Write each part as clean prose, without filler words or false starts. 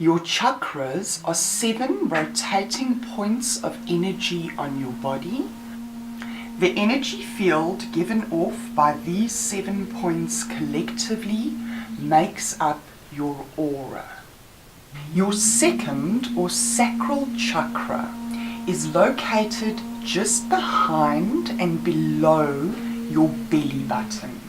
Your chakras are 7 rotating points of energy on your body. The energy field given off by these 7 points collectively makes up your aura. Your second or sacral chakra is located just behind and below your belly button.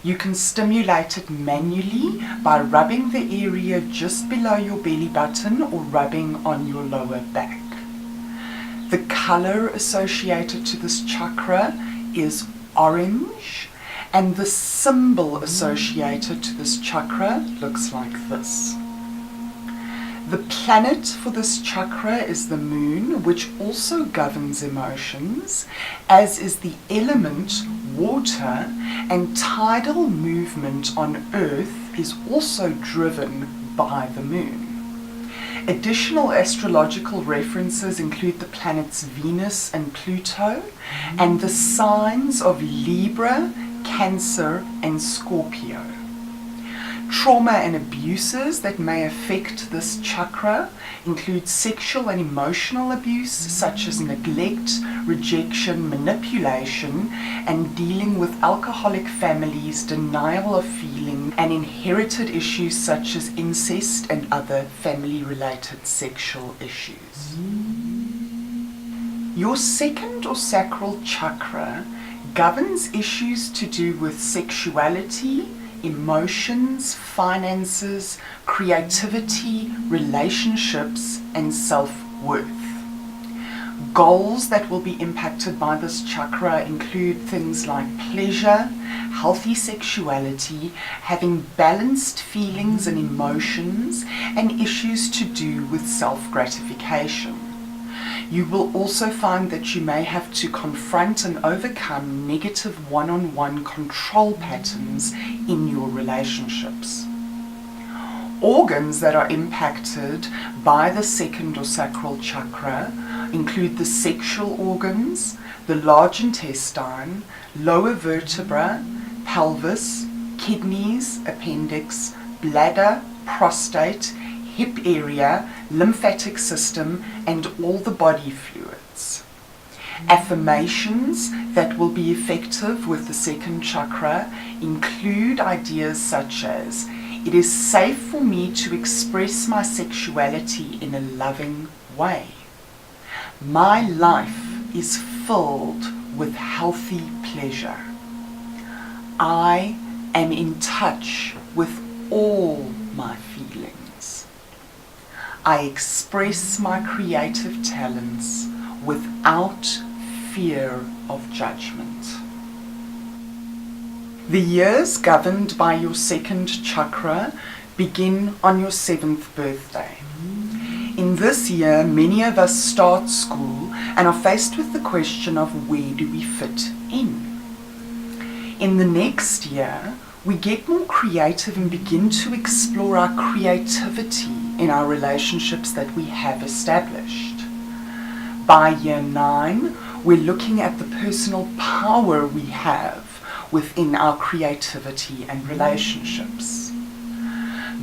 You can stimulate it manually by rubbing the area just below your belly button or rubbing on your lower back. The color associated to this chakra is orange, and the symbol associated to this chakra looks like this. The planet for this chakra is the moon, which also governs emotions, as is the element water, and tidal movement on Earth is also driven by the moon. Additional astrological references include the planets Venus and Pluto, and the signs of Libra, Cancer, and Scorpio. Trauma and abuses that may affect this chakra include sexual and emotional abuse such as neglect, rejection, manipulation, and dealing with alcoholic families, denial of feeling, and inherited issues such as incest and other family-related sexual issues. Your second or sacral chakra governs issues to do with sexuality, emotions, finances, creativity, relationships, and self-worth. Goals that will be impacted by this chakra include things like pleasure, healthy sexuality, having balanced feelings and emotions, and issues to do with self-gratification. You will also find that you may have to confront and overcome negative one-on-one control patterns in your relationships. Organs that are impacted by the second or sacral chakra include the sexual organs, the large intestine, lower vertebra, pelvis, kidneys, appendix, bladder, prostate, hip area, lymphatic system, and all the body fluids. Affirmations that will be effective with the second chakra include ideas such as, "It is safe for me to express my sexuality in a loving way. My life is filled with healthy pleasure. I am in touch with all my feelings. I express my creative talents without fear of judgment." The years governed by your second chakra begin on your 7th birthday. In this year, many of us start school and are faced with the question of where do we fit in. In the next year, we get more creative and begin to explore our creativity in our relationships that we have established. By year 9, we're looking at the personal power we have within our creativity and relationships.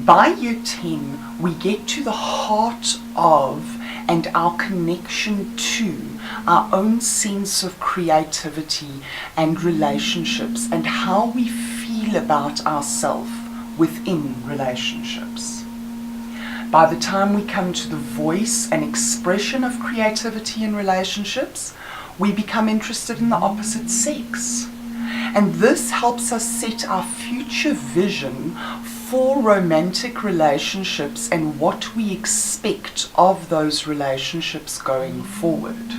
By year 10, we get to the heart of and our connection to our own sense of creativity and relationships and how we feel about ourselves within relationships. By the time we come to the voice and expression of creativity in relationships, we become interested in the opposite sex. And this helps us set our future vision for romantic relationships and what we expect of those relationships going forward.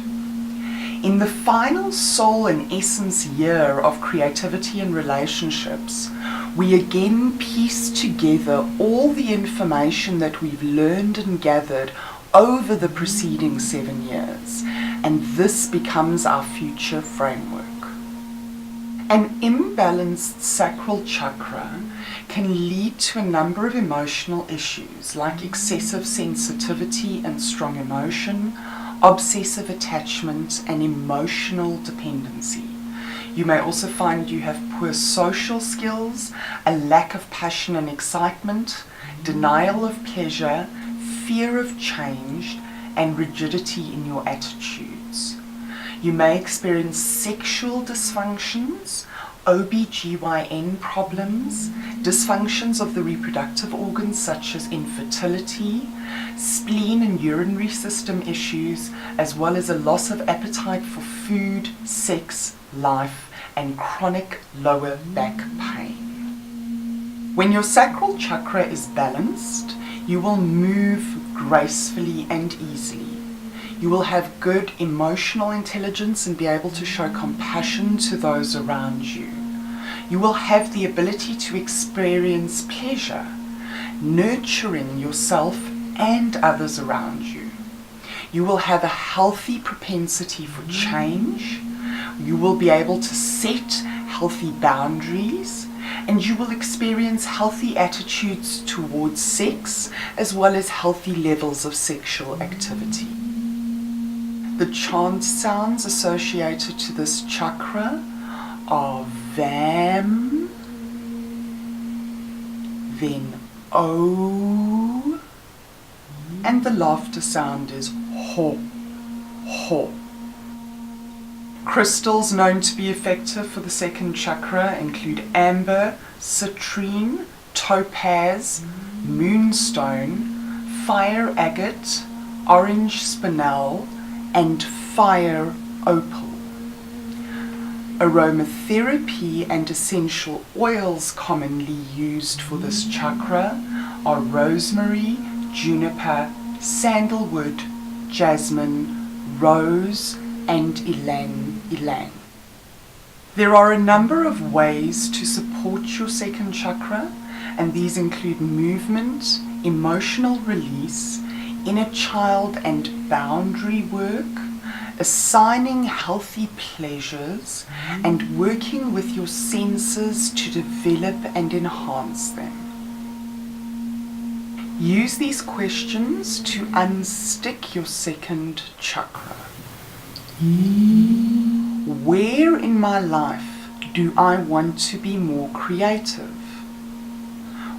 In the final soul and essence year of creativity and relationships, we again piece together all the information that we've learned and gathered over the preceding 7 years, and this becomes our future framework. An imbalanced sacral chakra can lead to a number of emotional issues like excessive sensitivity and strong emotion, obsessive attachment, and emotional dependency. You may also find you have poor social skills, a lack of passion and excitement, denial of pleasure, fear of change, and rigidity in your attitudes. You may experience sexual dysfunctions, OBGYN problems, dysfunctions of the reproductive organs such as infertility, spleen and urinary system issues, as well as a loss of appetite for food, sex, life, and chronic lower back pain. When your sacral chakra is balanced, you will move gracefully and easily. You will have good emotional intelligence and be able to show compassion to those around you. You will have the ability to experience pleasure, nurturing yourself and others around you. You will have a healthy propensity for change. You will be able to set healthy boundaries, and you will experience healthy attitudes towards sex as well as healthy levels of sexual activity. The chant sounds associated to this chakra are VAM, then O, and the laughter sound is HO, HO. Crystals known to be effective for the second chakra include amber, citrine, topaz, moonstone, fire agate, orange spinel, and fire opal. Aromatherapy and essential oils commonly used for this chakra are rosemary, juniper, sandalwood, jasmine, rose, and ylang ylang. There are a number of ways to support your second chakra, and these include movement, emotional release, inner child and boundary work, assigning healthy pleasures, and working with your senses to develop and enhance them. Use these questions to unstick your second chakra. Where in my life do I want to be more creative?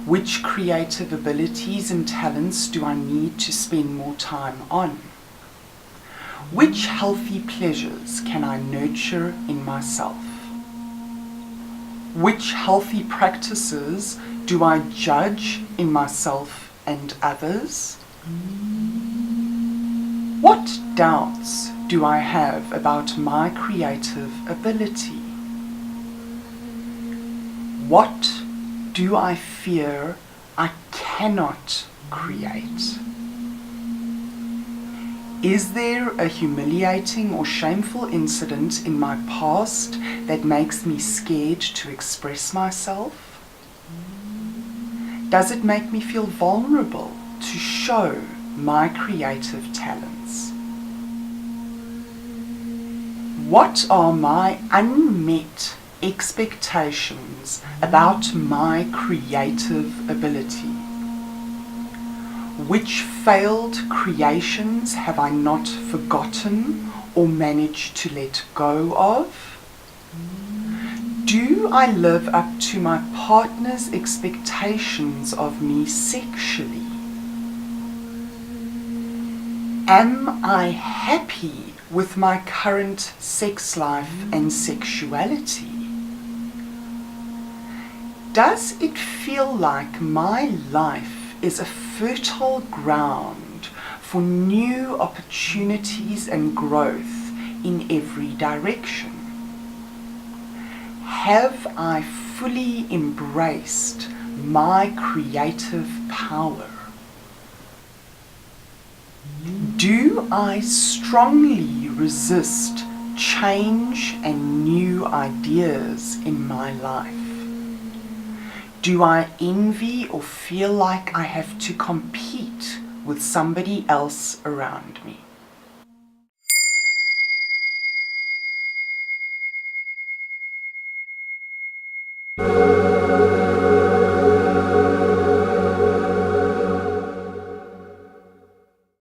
Which creative abilities and talents do I need to spend more time on? Which healthy pleasures can I nurture in myself? Which healthy practices do I judge in myself and others? What doubts do I have about my creative ability? What do I fear I cannot create? Is there a humiliating or shameful incident in my past that makes me scared to express myself? Does it make me feel vulnerable to show my creative talents? What are my unmet expectations about my creative ability? Which failed creations have I not forgotten or managed to let go of? Do I live up to my partner's expectations of me sexually? Am I happy with my current sex life and sexuality? Does it feel like my life is a fertile ground for new opportunities and growth in every direction? Have I fully embraced my creative power? Do I strongly resist change and new ideas in my life? Do I envy or feel like I have to compete with somebody else around me?